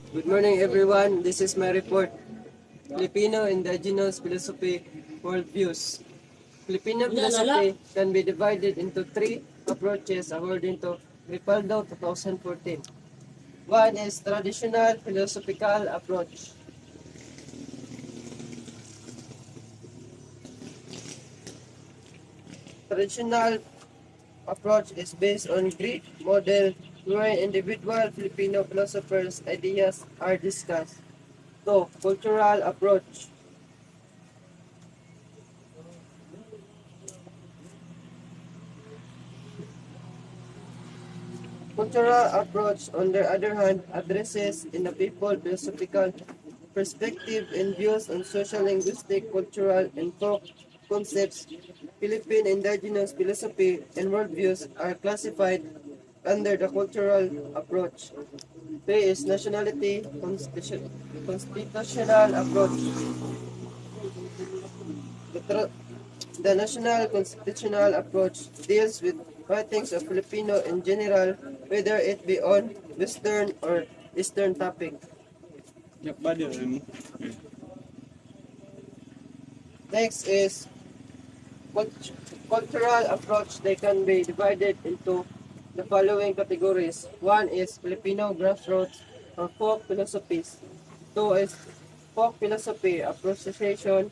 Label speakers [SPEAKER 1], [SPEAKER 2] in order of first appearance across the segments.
[SPEAKER 1] Good morning, everyone. This is my report. Filipino Indigenous Philosophy Worldviews. Filipino philosophy can be divided into three approaches according to Ripaldo 2014. One is traditional philosophical approach. Traditional approach is based on Greek model where individual Filipino philosophers' ideas are discussed. Two, cultural approach. Cultural approach, on the other hand, addresses in a people philosophical perspective and views on social, linguistic, cultural, and folk concepts. Philippine indigenous philosophy and worldviews are classified under the cultural approach. Three is nationality constitutional approach. The, tr- the national constitutional approach deals with writings of Filipino in general, whether it be on Western or Eastern topic.
[SPEAKER 2] Yep, buddy.
[SPEAKER 1] Next is cultural approach. They can be divided into the following categories. One is Filipino grassroots or folk philosophies. Two is folk philosophy appreciation.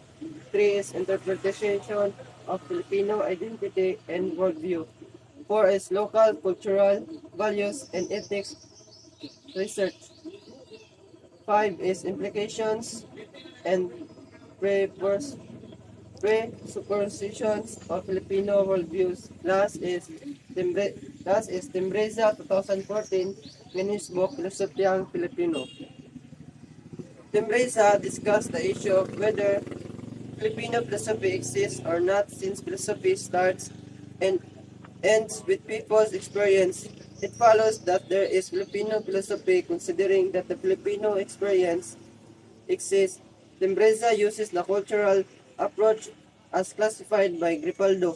[SPEAKER 1] Three is interpretation of Filipino identity and worldview. Four is local cultural values and ethics research. Five is implications and presuppositions of Filipino worldviews. Last is Timbreza 2014 Guinness Book Filosofiang Filipino. Timbreza discussed the issue of whether Filipino philosophy exists or not, since philosophy starts and ends with people's experience. It follows that there is Filipino philosophy considering that the Filipino experience exists. Timbreza uses the cultural approach as classified by Gripaldo,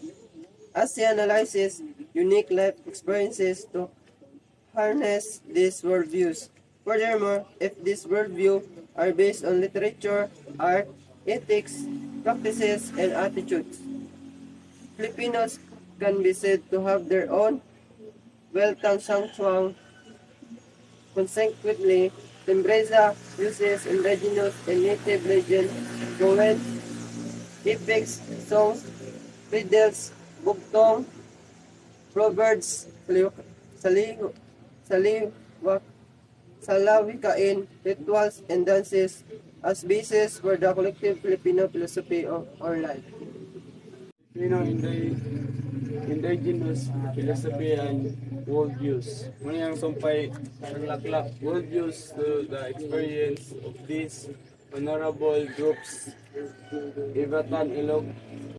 [SPEAKER 1] as he analyzes unique life experiences to harness these worldviews. Furthermore, if these worldviews are based on literature, art, ethics, practices, and attitudes, Filipinos can be said to have their own Weltang Sangchuang. Consequently, Timbreza uses indigenous and native legend, poems, epics, songs, riddles, bugtong, proverbs, saliwak, salawikain, rituals, and dances as basis for the collective Filipino philosophy of our life.
[SPEAKER 2] Indigenous philosophy and worldviews. Muna yung sumpay ang laklak worldviews to the experience of these honorable groups. Ivatan Ilog,